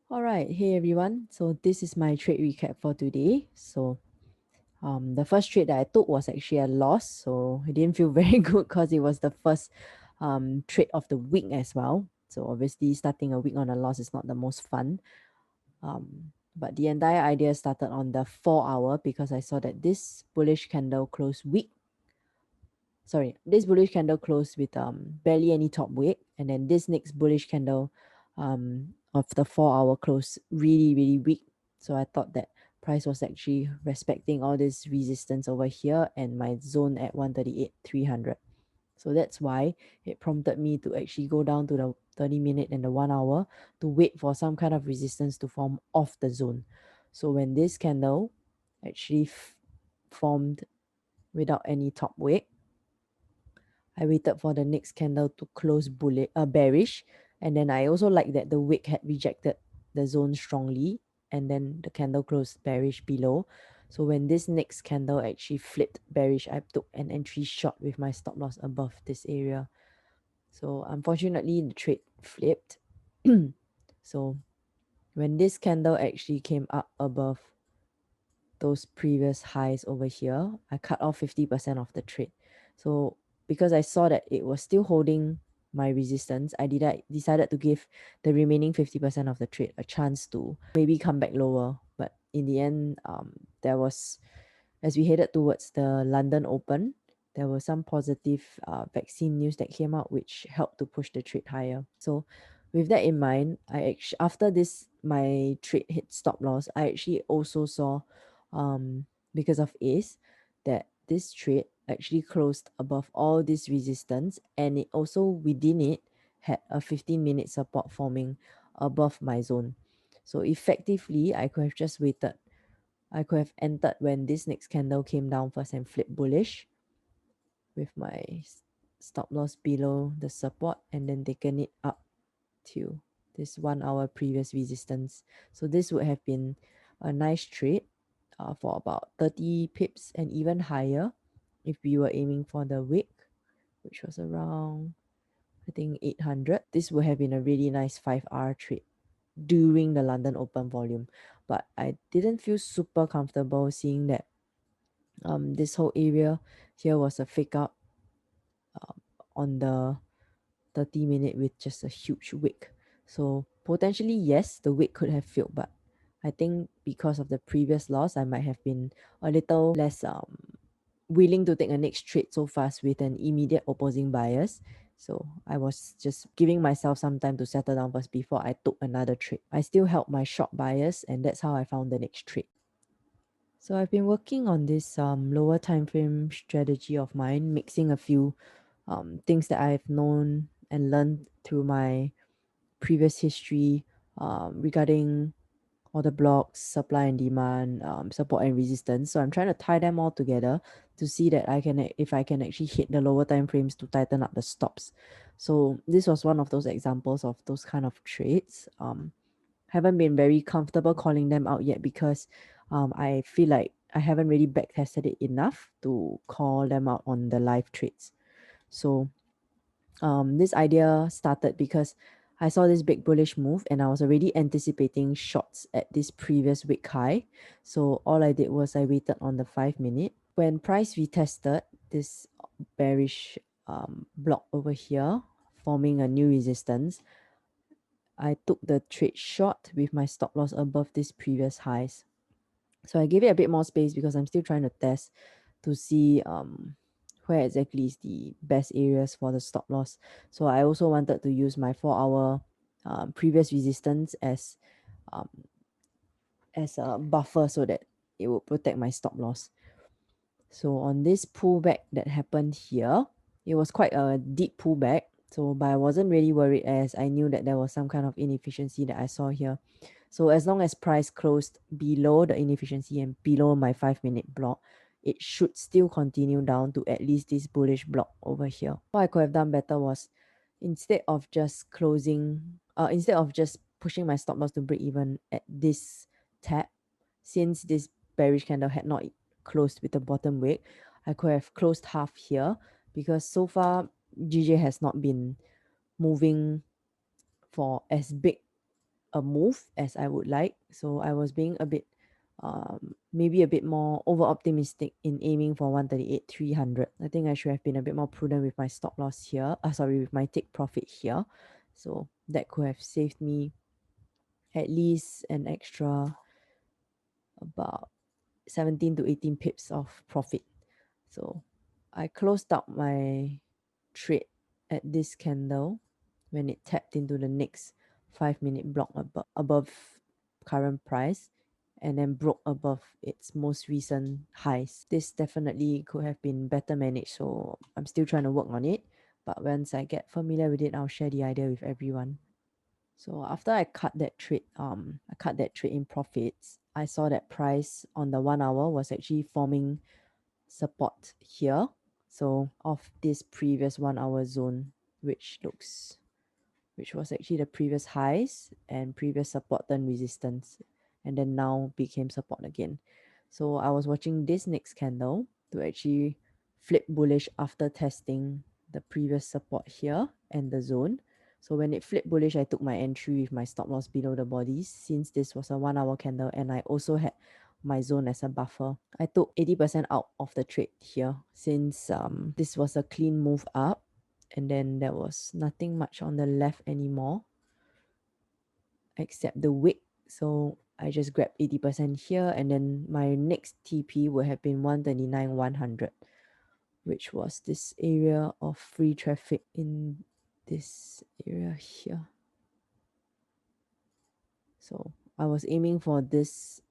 All right, hey everyone. So this is my trade recap for today. The first trade that I took was actually a loss, so it didn't feel very good because it was the first trade of the week as well. So obviously, starting a week on a loss is not the most fun. But the entire idea started on the 4 hour because I saw that this bullish candle closed weak. Sorry, this bullish candle closed with barely any top wick, and then this next bullish candle of the 4 hour close really weak. So I thought that price was actually respecting all this resistance over here and my zone at 138,300. So that's why it prompted me to actually go down to the 30-minute and the 1 hour to wait for some kind of resistance to form off the zone. So when this candle actually formed without any top wick, I waited for the next candle to close bearish, and then I also like that the wick had rejected the zone strongly, and then the candle closed bearish below. So when this next candle actually flipped bearish, I took an entry shot with my stop loss above this area. So unfortunately, the trade flipped. So when this candle actually came up above those previous highs over here, I cut off 50% of the trade. So because I saw that it was still holding my resistance, I decided to give the remaining 50% of the trade a chance to maybe come back lower. But in the end, there was, as we headed towards the London Open, there was some positive vaccine news that came out, which helped to push the trade higher. So with that in mind, I actually, after this my trade hit stop loss, I actually also saw because of ACE that this trade actually closed above all this resistance, and it also within it had a 15-minute support forming above my zone. So effectively, I could have just waited. I could have entered when this next candle came down first and flipped bullish with my stop loss below the support, and then taken it up to this 1 hour previous resistance. So this would have been a nice trade for about 30 pips and even higher if we were aiming for the wick, which was around, I think, 800. This would have been a really nice 5R trade during the London Open volume. But I didn't feel super comfortable seeing that this whole area here was a fake out on the 30-minute with just a huge wick. So potentially, yes, the wick could have failed, but I think because of the previous loss, I might have been a little less willing to take a next trade so fast with an immediate opposing bias. So I was just giving myself some time to settle down first before I took another trade. I still held my short bias, and that's how I found the next trade. So I've been working on this lower time frame strategy of mine, mixing a few things that I've known and learned through my previous history regarding all the blocks, supply and demand, support and resistance. So I'm trying to tie them all together to see that if I can actually hit the lower time frames to tighten up the stops. So this was one of those examples of those kind of trades. Haven't been very comfortable calling them out yet because I feel like I haven't really back tested it enough to call them out on the live trades. So this idea started because I saw this big bullish move and I was already anticipating shots at this previous week high. So all I did was I waited on the 5-minute. When price retested this bearish block over here, forming a new resistance, I took the trade short with my stop loss above these previous highs. So I gave it a bit more space because I'm still trying to test to see where exactly is the best areas for the stop loss. So I also wanted to use my 4-hour previous resistance um, as a buffer so that it would protect my stop loss. So on this pullback that happened here, it was quite a deep pullback. So, but I wasn't really worried as I knew that there was some kind of inefficiency that I saw here. So as long as price closed below the inefficiency and below my 5-minute block, it should still continue down to at least this bullish block over here. What I could have done better was instead of just pushing my stop loss to break even at this tap, since this bearish candle had not closed with the bottom wick, I could have closed half here because so far GJ has not been moving for as big a move as I would like. So I was being a bit maybe a bit more over optimistic in aiming for 138,300. I think I should have been a bit more prudent with my stop loss here. Sorry, with my take profit here. So that could have saved me at least an extra about 17 to 18 pips of profit. So I closed out my trade at this candle when it tapped into the next 5-minute block above current price and then broke above its most recent highs. This definitely could have been better managed, so I'm still trying to work on it. But once I get familiar with it, I'll share the idea with everyone. So after I cut that trade in profits, I saw that price on the 1 hour was actually forming support here. So of this previous 1 hour zone, which was actually the previous highs and previous support and resistance, and then now became support again. So I was watching this next candle to actually flip bullish after testing the previous support here and the zone. So when it flipped bullish, I took my entry with my stop loss below the bodies, since this was a 1 hour candle and I also had my zone as a buffer. I took 80% out of the trade here, since this was a clean move up and then there was nothing much on the left anymore except the wick. So I just grabbed 80% here, and then my next TP would have been 139,100, which was this area of free traffic in this area here. So I was aiming for this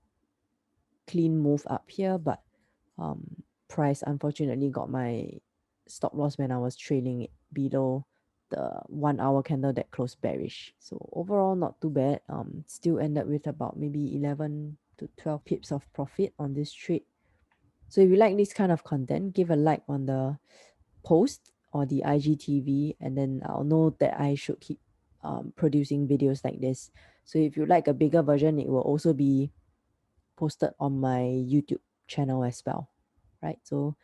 clean move up here, but price unfortunately got my stop loss when I was trailing it below the 1 hour candle that closed bearish. So overall, not too bad. Still ended with about maybe 11 to 12 pips of profit on this trade. So if you like this kind of content, give a like on the post or the IGTV, and then I'll know that I should keep producing videos like this. So if you like a bigger version, it will also be posted on my YouTube channel as well. Right? So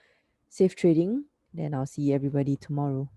safe trading. Then I'll see everybody tomorrow.